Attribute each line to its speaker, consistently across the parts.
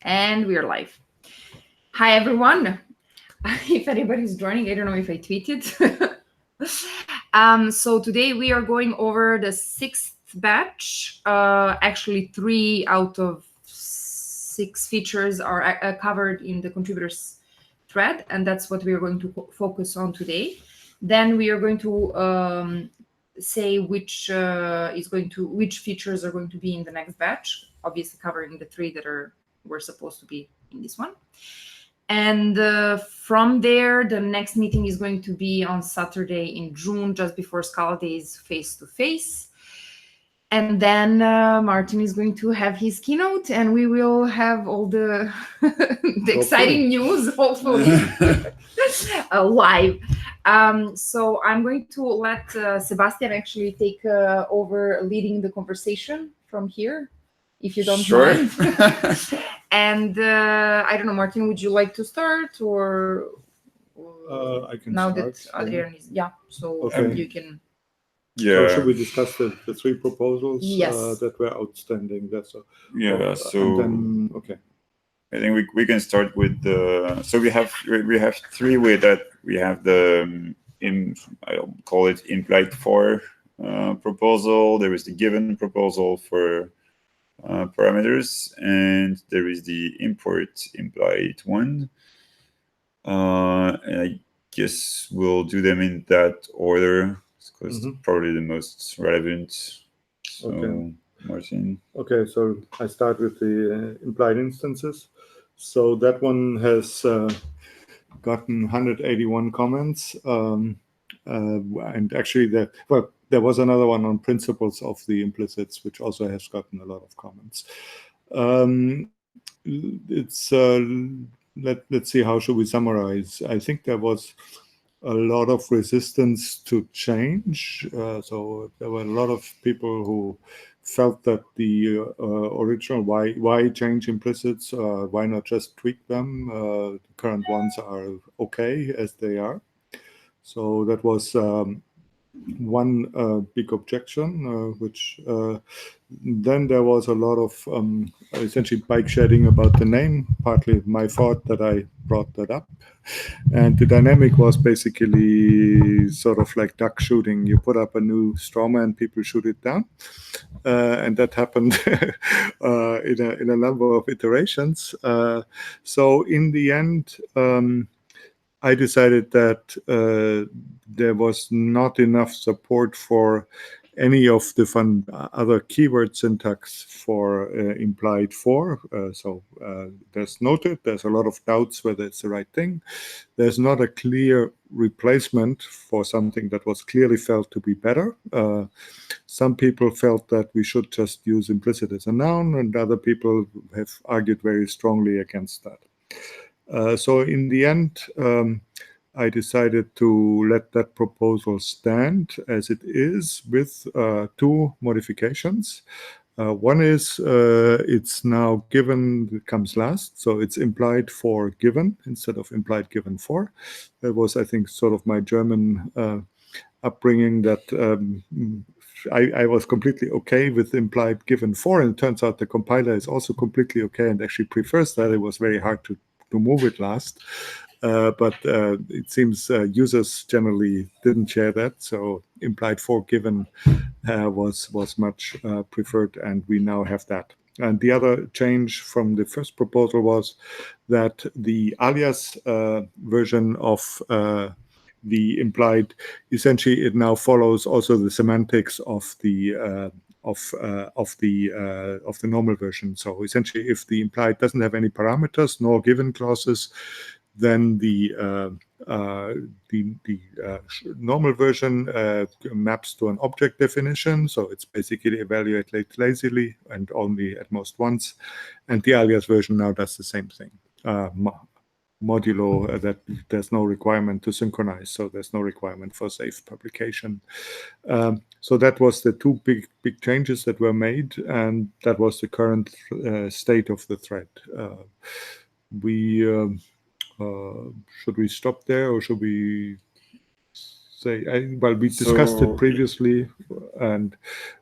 Speaker 1: And we are live. Hi, everyone. If anybody's joining, I don't know if I tweeted. So today we are going over the sixth batch. Actually, 3 out of 6 features are covered in the contributors thread, and that's what we are going to focus on today. Then we are going to say which features are going to be in the next batch. Obviously, covering the 3 that were supposed to be in this one. And from there, the next meeting is going to be on Saturday in June, just before Scala Days face to face. And then Martin is going to have his keynote, and we will have all the exciting news, hopefully, live. So I'm going to let Sebastian actually take over leading the conversation from here, if you don't mind. And I don't know, Martin, would you like to start, or
Speaker 2: I can
Speaker 1: now
Speaker 2: start.
Speaker 1: that Adrian is so
Speaker 2: Okay.
Speaker 1: you can.
Speaker 2: So should we discuss the 3 proposals
Speaker 1: Yes.
Speaker 2: that were outstanding? That's
Speaker 3: So
Speaker 2: and then okay.
Speaker 3: I think we can start with the. So we have 3 ways that we have the I'll call it implied for proposal. There is the given proposal for parameters, and there is the import implied one. And I guess we'll do them in that order because it's probably the most relevant. So,
Speaker 2: Okay.
Speaker 3: Martin.
Speaker 2: Okay, so I start with the implied instances. So that one has gotten 181 comments, and actually there was another one on principles of the implicits, which also has gotten a lot of comments. It's let's see, how should we summarize? I think there was a lot of resistance to change. So there were a lot of people who felt that the original why change implicits, why not just tweak them? The current ones are okay as they are. So that was one big objection, which then there was a lot of essentially bike shedding about the name, partly my fault that I brought that up. And the dynamic was basically sort of like duck shooting. You put up a new straw man, people shoot it down. And that happened in a number of iterations. So in the end, I decided that there was not enough support for any of the other keyword syntax for implied for. So there's noted, there's a lot of doubts whether it's the right thing. There's not a clear replacement for something that was clearly felt to be better. Some people felt that we should just use implicit as a noun, and other people have argued very strongly against that. So in the end, I decided to let that proposal stand as it is with 2 modifications. One is it's now given, it comes last, so it's implied for given instead of implied given for. That was, I think, sort of my German upbringing, that I was completely okay with implied given for, and it turns out the compiler is also completely okay and actually prefers that. It was very hard to move it last. But it seems users generally didn't share that. So implied for given was much preferred, and we now have that. And the other change from the first proposal was that the alias version of the implied, essentially it now follows also the semantics of the normal version. So essentially, if the implied doesn't have any parameters nor given clauses, then the normal version maps to an object definition. So it's basically evaluate lazily and only at most once. And the alias version now does the same thing. Modulo that there's no requirement to synchronize, so there's no requirement for safe publication. So that was the 2 big changes that were made, and that was the current state of the thread. Should we stop there, or should we say? We discussed it previously, and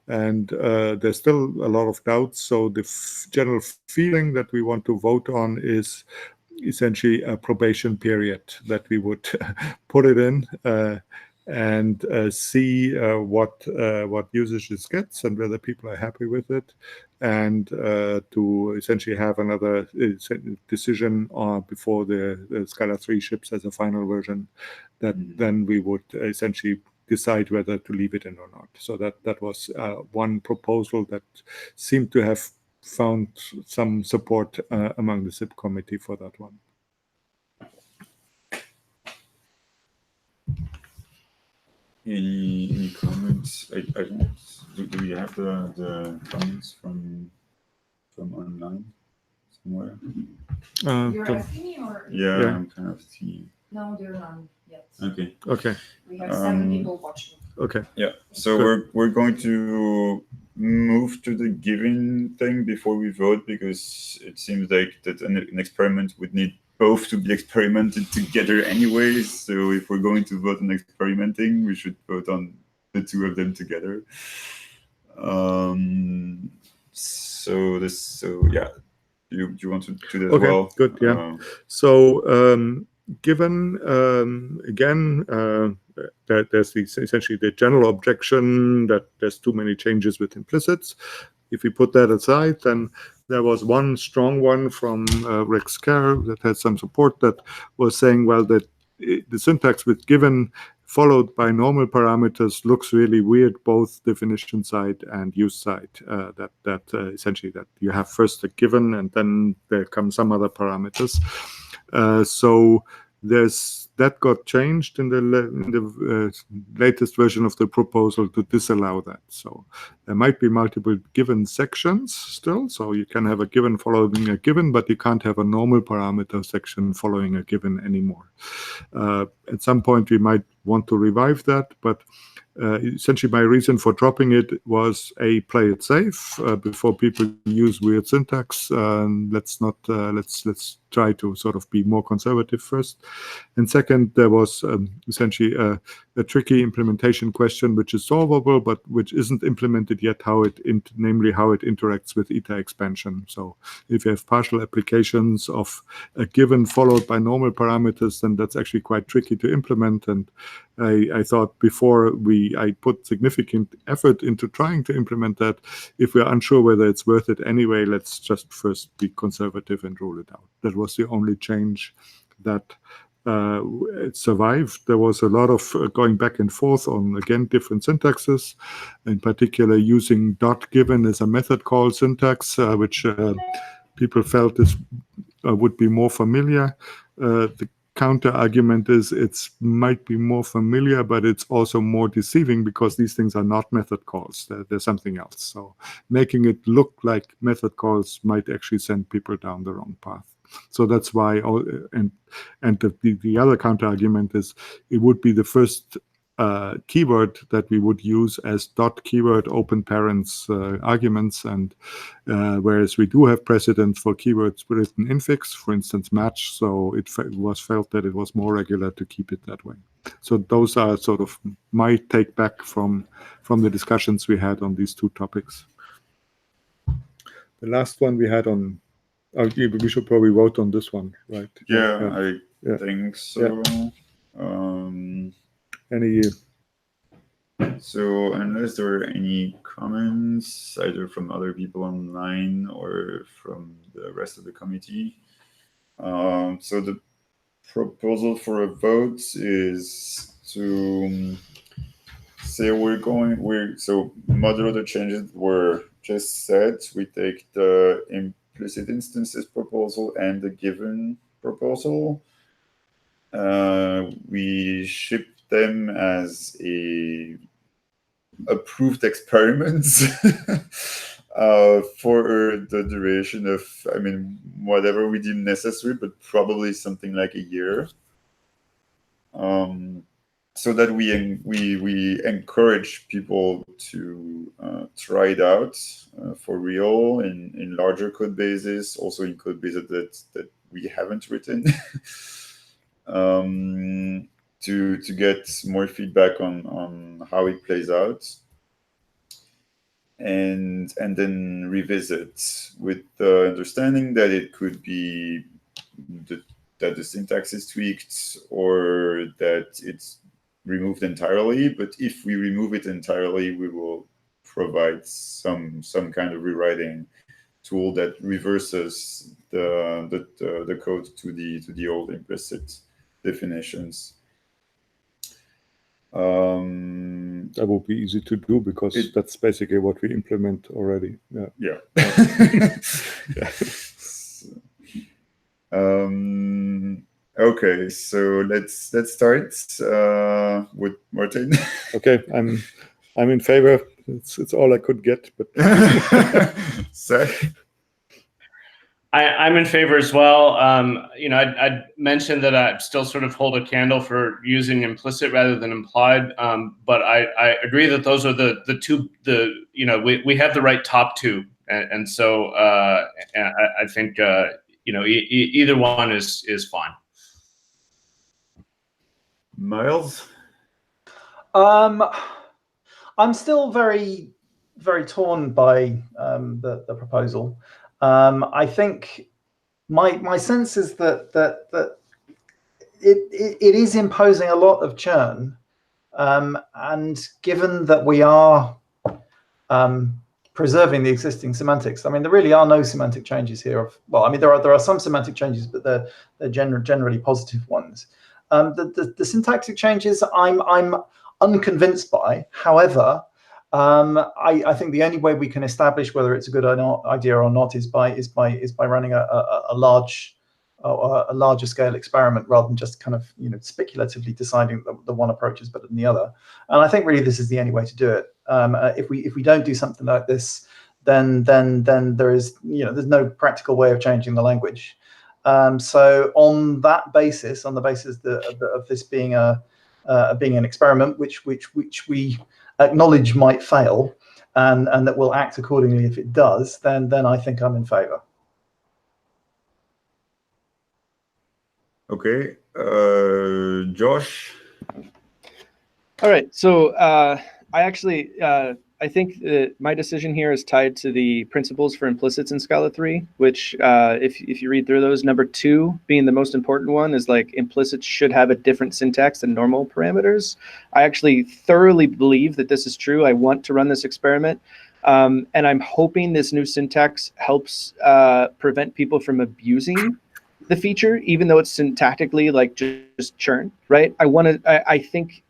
Speaker 2: there's still a lot of doubts. So the general feeling that we want to vote on is essentially a probation period that we would put it in and see what usage it gets and whether people are happy with it, and to essentially have another decision before the Scala 3 ships as a final version, that then we would essentially decide whether to leave it in or not. So that was one proposal that seemed to have found some support among the SIP committee for that one.
Speaker 3: Any comments? I don't. Do we have the comments from online somewhere?
Speaker 1: You're asking me, or
Speaker 3: Yeah, I'm kind of seeing.
Speaker 1: no? There are none yet.
Speaker 3: Okay.
Speaker 1: We have 7 people watching.
Speaker 2: Okay.
Speaker 3: Yeah. So we're going to move to the given thing before we vote, because it seems like that an experiment would need both to be experimented together anyways. So if we're going to vote on experimenting, we should vote on the two of them together. So yeah. Do you want to do that as well?
Speaker 2: Okay, good. Yeah. So given again, that there's essentially the general objection that there's too many changes with implicits. If we put that aside, then there was one strong one from Rex Kerr that had some support, that was saying, well, that the syntax with given followed by normal parameters looks really weird, both definition side and use side. Essentially that you have first a given and then there come some other parameters. So that got changed in the latest version of the proposal to disallow that. So there might be multiple given sections still. So you can have a given following a given, but you can't have a normal parameter section following a given anymore. At some point we might want to revive that, but essentially my reason for dropping it was play it safe before people use weird syntax. Let's try to sort of be more conservative first. And second, there was essentially a tricky implementation question, which is solvable, but which isn't implemented yet, namely how it interacts with eta expansion. So if you have partial applications of a given followed by normal parameters, then that's actually quite tricky to implement. And I thought before I put significant effort into trying to implement that, if we're unsure whether it's worth it anyway, let's just first be conservative and rule it out. That was the only change that it survived. There was a lot of going back and forth on, again, different syntaxes, in particular using dot given as a method call syntax, which people felt would be more familiar. The counter argument is it might be more familiar, but it's also more deceiving, because these things are not method calls. They're something else. So making it look like method calls might actually send people down the wrong path. So that's why, and the other counter argument is it would be the first keyword that we would use as dot keyword open parents arguments, and whereas we do have precedent for keywords written infix, for instance match, so it was felt that it was more regular to keep it that way. So those are sort of my take back from the discussions we had on these two topics. The last one we had on, we should probably vote on this one, right?
Speaker 3: I think so.
Speaker 2: Yeah.
Speaker 3: So unless there are any comments, either from other people online or from the rest of the committee, so the proposal for a vote is to say so modulo the changes were just said. We take the implicit instances proposal and the given proposal. We ship them as approved experiments for the duration of, whatever we deem necessary, but probably something like a year. So that we encourage people to try it out for real in larger code bases, also in code bases that we haven't written. to get more feedback on how it plays out, and then revisit with the understanding that it could be that the syntax is tweaked or that it's removed entirely. But if we remove it entirely, we will provide some kind of rewriting tool that reverses the code to the old implicit definitions.
Speaker 2: That would be easy to do because that's basically what we implement already.
Speaker 3: Yeah. Okay, so let's start with Martin.
Speaker 2: Okay, I'm in favor. It's all I could get, but
Speaker 3: Zach?
Speaker 4: I'm in favor as well. I'd mentioned that I still sort of hold a candle for using implicit rather than implied, but I agree that those are the two. We have the right top two, and so I think either one is fine.
Speaker 3: Miles?
Speaker 5: I'm still very, very torn by the proposal. I think my sense is that it is imposing a lot of churn, and given that we are preserving the existing semantics, I mean, there really are no semantic changes here. There are some semantic changes, but they're generally positive ones. The syntactic changes I'm unconvinced by. However, I think the only way we can establish whether it's a good idea or not is by running a larger scale experiment rather than just kind of speculatively deciding that the one approach is better than the other. And I think really this is the only way to do it. If we don't do something like this, then there is there's no practical way of changing the language. So on that basis, on the basis of this being an experiment, which we acknowledge might fail, and that we'll act accordingly if it does, then I think I'm in favor.
Speaker 3: Okay, Josh?
Speaker 6: All right, so I think that my decision here is tied to the principles for implicits in Scala 3, which if you read through those, number 2 being the most important one is like implicits should have a different syntax than normal parameters. I actually thoroughly believe that this is true. I want to run this experiment, and I'm hoping this new syntax helps prevent people from abusing the feature, even though it's syntactically like just churn, right? I think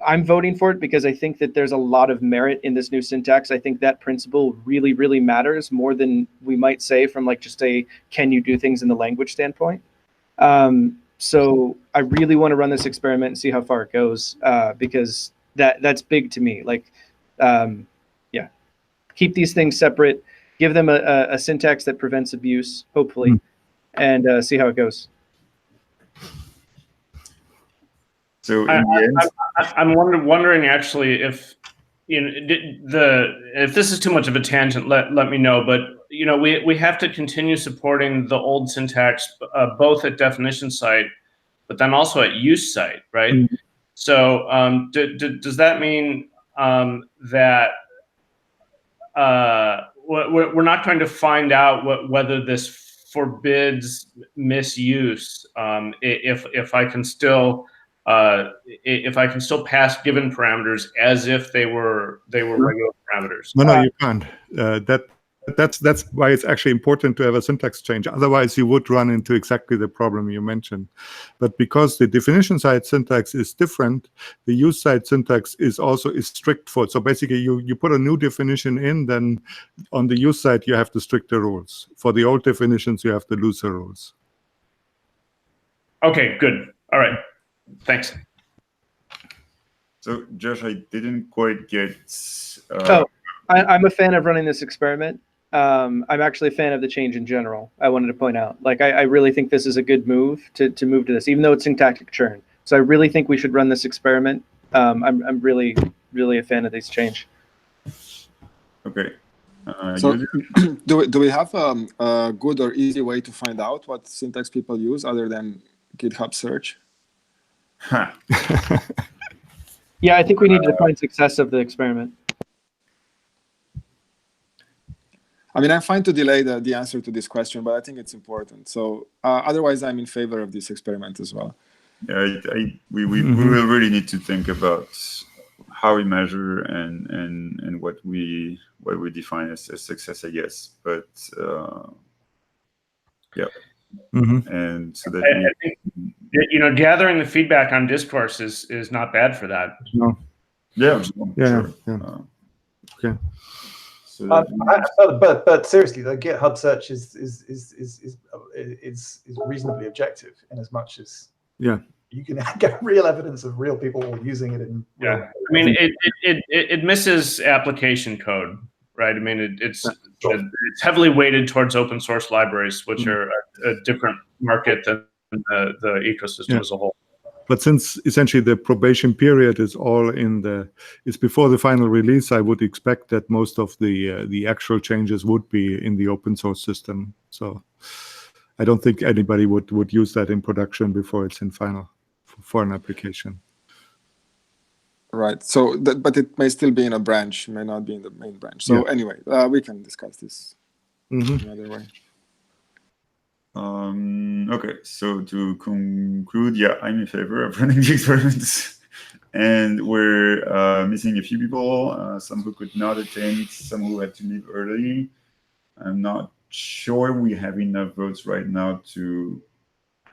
Speaker 6: I'm voting for it because I think that there's a lot of merit in this new syntax. I think that principle really, really matters more than we might say from like just a can you do things in the language standpoint. So I really want to run this experiment and see how far it goes, because that's big to me. Like, keep these things separate, give them a syntax that prevents abuse, hopefully, and see how it goes.
Speaker 3: So in the end,
Speaker 4: I'm wondering actually if if this is too much of a tangent, let me know. But we have to continue supporting the old syntax both at definition site, but then also at use site, right? Mm-hmm. So does that mean that we're not trying to find out whether this forbids misuse if I can still pass given parameters as if they were regular parameters?
Speaker 2: No, you can't. That's why it's actually important to have a syntax change. Otherwise, you would run into exactly the problem you mentioned. But because the definition side syntax is different, the use side syntax is strict for it. So basically, you put a new definition in, then on the use side, you have the stricter rules. For the old definitions, you have the looser rules.
Speaker 4: Okay, good. All right. Thanks.
Speaker 3: So, Josh, I didn't quite get...
Speaker 6: I'm a fan of running this experiment. I'm actually a fan of the change in general. I wanted to point out, like, I really think this is a good move to move to this, even though it's syntactic churn. So I really think we should run this experiment. I'm really, really a fan of this change.
Speaker 3: Okay.
Speaker 7: So do we have a good or easy way to find out what syntax people use other than GitHub search?
Speaker 3: Ha.
Speaker 6: Yeah, I think we need to define success of the experiment.
Speaker 7: I mean, I'm fine to delay the answer to this question, but I think it's important. So otherwise, I'm in favor of this experiment as well.
Speaker 3: Yeah, we will really need to think about how we measure and what we define as success, I guess. But yeah, and so that
Speaker 4: I think, gathering the feedback on discourse is not bad for that.
Speaker 2: No.
Speaker 3: Yeah.
Speaker 2: Yeah.
Speaker 3: Sure.
Speaker 2: Okay.
Speaker 3: So
Speaker 5: but seriously, the GitHub search is reasonably objective in as much as you can get real evidence of real people using it in.
Speaker 4: I mean, it misses application code, right? I mean, it's heavily weighted towards open source libraries, which are a different market than the ecosystem as a whole.
Speaker 2: But since essentially the probation period is all it's before the final release, I would expect that most of the actual changes would be in the open source system. So I don't think anybody would use that in production before it's in final for an application.
Speaker 7: Right. So, but it may still be in a branch, may not be in the main branch. So anyway, we can discuss this another way.
Speaker 3: Okay, so to conclude, yeah, I'm in favor of running the experiments, and we're missing a few people, some who could not attend, some who had to leave early. I'm not sure we have enough votes right now to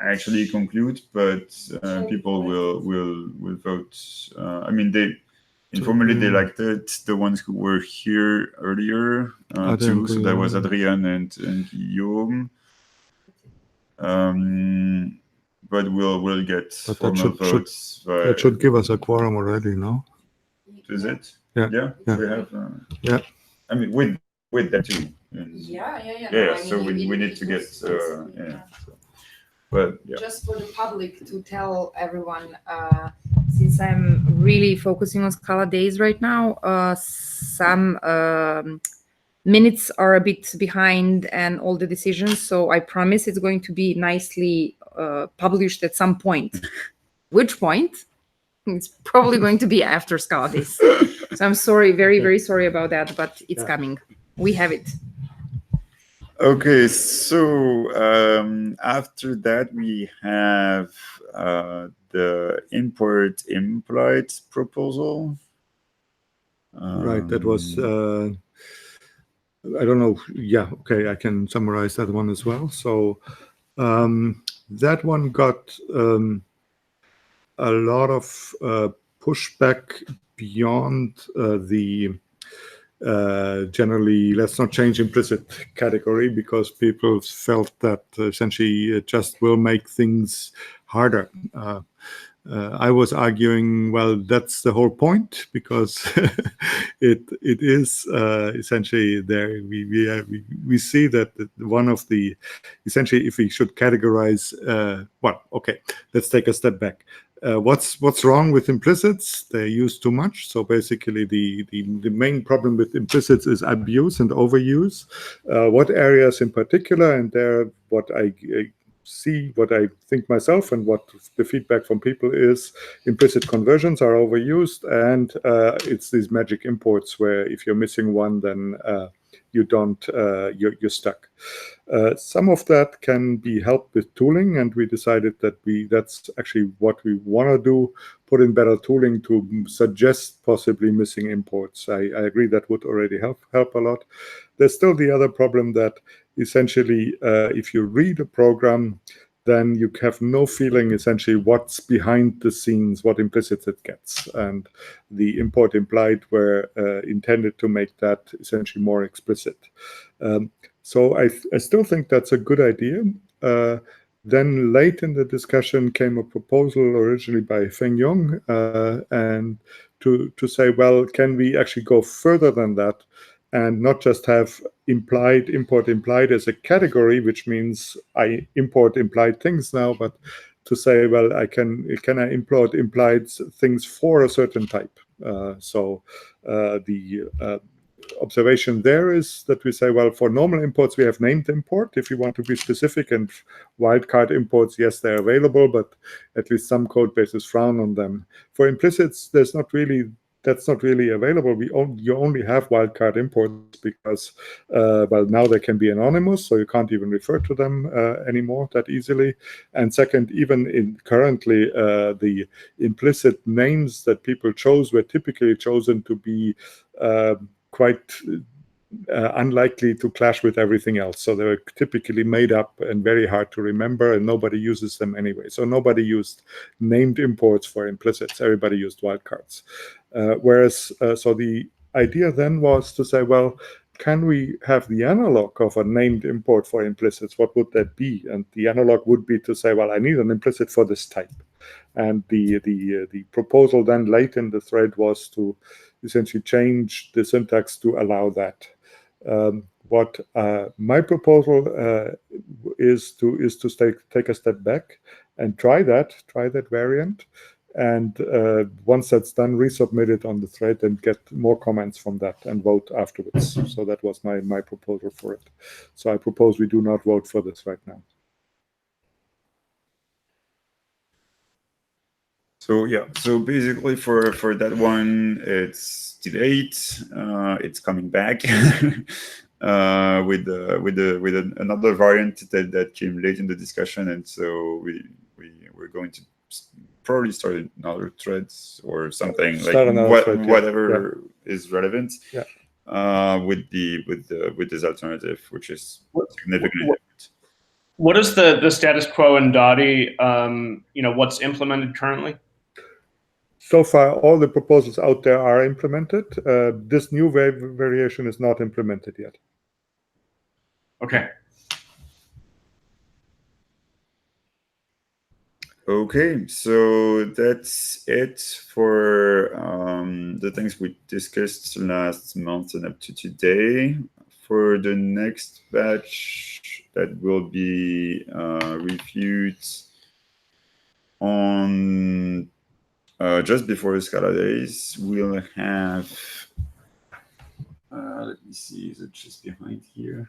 Speaker 3: actually conclude, but people will vote. I mean, informally they liked it. The ones who were here earlier too. So that was Adrian and Guillaume. But we'll get formal votes.
Speaker 2: That should give us a quorum already, no?
Speaker 3: Is it?
Speaker 2: Yeah.
Speaker 3: We have. I mean, with that too. Yeah. So we need to get. But yeah.
Speaker 1: Just for the public to tell everyone, since I'm really focusing on Scala days right now, some minutes are a bit behind and all the decisions. So I promise it's going to be nicely published at some point. Which point? It's probably going to be after Scala days. So I'm sorry, very, very sorry about that, but it's coming. We have it.
Speaker 3: Okay, so after that we have the import implied proposal.
Speaker 2: Right, that was I don't know. Yeah, okay, I can summarize that one as well. So that one got a lot of pushback beyond the generally let's not change implicit category, because people felt that essentially it just will make things harder. I was arguing, well, that's the whole point, because it is essentially there. We see that one of the essentially, if we should categorize, well, okay, let's take a step back. What's wrong with implicits? They're used too much. So basically, the main problem with implicits is abuse and overuse. What areas in particular, and there, what I see, what I think myself, and what the feedback from people is, implicit conversions are overused, and it's these magic imports where if you're missing one, then you're stuck. Some of that can be helped with tooling, and we decided that that's actually what we want to do, put in better tooling to suggest possibly missing imports. I agree that would already help a lot. There's still the other problem that essentially if you read a program, then you have no feeling essentially what's behind the scenes, what implicits it gets. And the import implied were intended to make that essentially more explicit. So I still think that's a good idea. Then late in the discussion came a proposal originally by Feng Yong, and to say, well, can we actually go further than that and not just have import implied as a category, which means I import implied things now, but to say, well, can I import implied things for a certain type? So the observation there is that we say, well, for normal imports, we have named import. If you want to be specific, and wildcard imports, yes, they're available, but at least some code bases frown on them. For implicits, that's not really available. You only have wildcard imports because, well, now they can be anonymous, so you can't even refer to them anymore that easily. And second, even currently, the implicit names that people chose were typically chosen to be quite unlikely to clash with everything else. So they're typically made up and very hard to remember, and nobody uses them anyway. So nobody used named imports for implicits. Everybody used wildcards. So the idea then was to say, well, can we have the analog of a named import for implicits? What would that be? And the analog would be to say, well, I need an implicit for this type. And the proposal then late in the thread was to essentially change the syntax to allow that. What my proposal is to take a step back and try that variant, and once that's done, resubmit it on the thread and get more comments from that and vote afterwards. So that was my proposal for it. So I propose we do not vote for this right now.
Speaker 3: So yeah, so basically for that one, it's delayed. It's coming back with another variant that came late in the discussion, and so we're going to probably start another thread or something, whatever is relevant.
Speaker 2: Yeah.
Speaker 3: With this alternative, which is significantly different.
Speaker 4: What is the status quo in Dotty? What's implemented currently?
Speaker 2: So far, all the proposals out there are implemented. This new variation is not implemented yet.
Speaker 4: Okay.
Speaker 3: Okay, so that's it for the things we discussed last month and up to today. For the next batch that will be reviewed on just before the Scala days, we'll have, let me see, is it just behind here?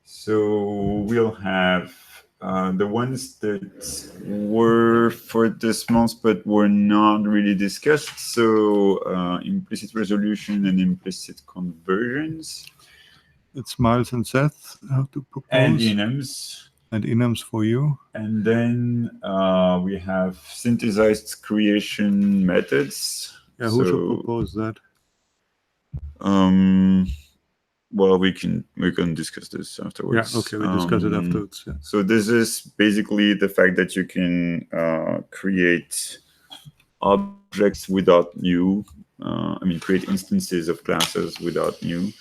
Speaker 3: So we'll have the ones that were for this month but were not really discussed. So implicit resolution and implicit conversions.
Speaker 2: It's Miles and Seth how to propose.
Speaker 3: And enums.
Speaker 2: And enums for you.
Speaker 3: And then we have synthesized creation methods.
Speaker 2: Yeah, who should propose that?
Speaker 3: Well, we can discuss this afterwards.
Speaker 2: Yeah, okay, we discuss it afterwards. Yeah.
Speaker 3: So this is basically the fact that you can create objects without new. Create instances of classes without new.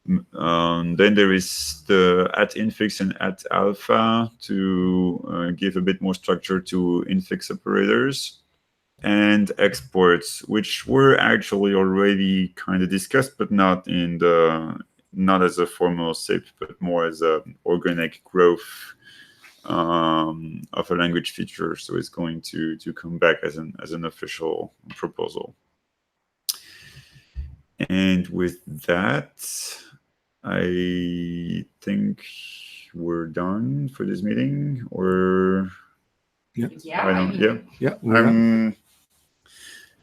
Speaker 3: Then there is the @infix and @alpha to give a bit more structure to infix operators, and exports, which were actually already kind of discussed, but not as a formal SIP, but more as a organic growth of a language feature. So it's going to come back as an official proposal. And with that, I think we're done for this meeting, or
Speaker 2: yeah.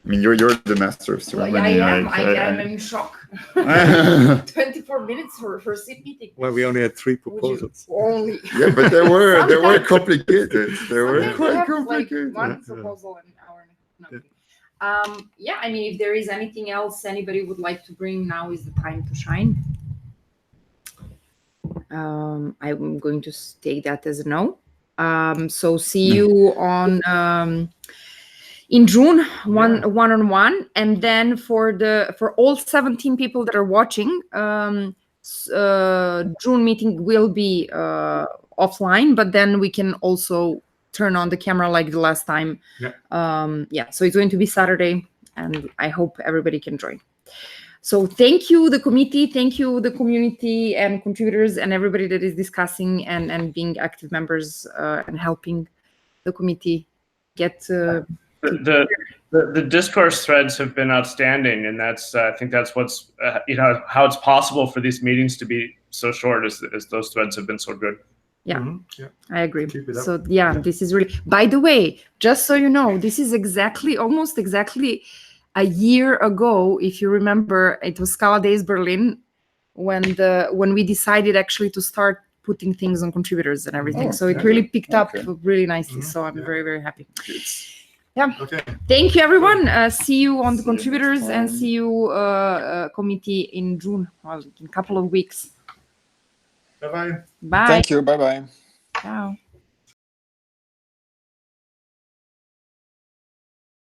Speaker 3: You're the master of ceremony.
Speaker 1: I'm in shock. 24 minutes for SIP meeting.
Speaker 2: Well, we only had 3 proposals.
Speaker 1: Only.
Speaker 3: Yeah, but they were complicated. They were
Speaker 1: quite complicated. Like one proposal an hour. No. If there is anything else anybody would like to bring, now is the time to shine. I'm going to take that as a no. So see you on in June, one-on-one, and then for all 17 people that are watching, June meeting will be offline, but then we can also turn on the camera like the last time. So it's going to be Saturday, and I hope everybody can join. So thank you, the committee, thank you, the community and contributors and everybody that is discussing and being active members and helping the committee get
Speaker 4: The discourse threads have been outstanding, and that's I think that's what's how it's possible for these meetings to be so short, as those threads have been so good.
Speaker 1: Yeah, I agree.
Speaker 5: Keep it up.
Speaker 1: So yeah, this is really. By the way, just so you know, this is almost exactly a year ago. If you remember, it was Scala Days Berlin when we decided actually to start putting things on contributors and everything. So it really picked up really nicely. So I'm very, very happy. Yeah.
Speaker 2: Okay.
Speaker 1: Thank you, everyone. See you on the contributors and see you committee in June, well, in a couple of weeks.
Speaker 2: Bye-bye.
Speaker 1: Bye.
Speaker 7: Thank you. Bye-bye.
Speaker 1: Ciao.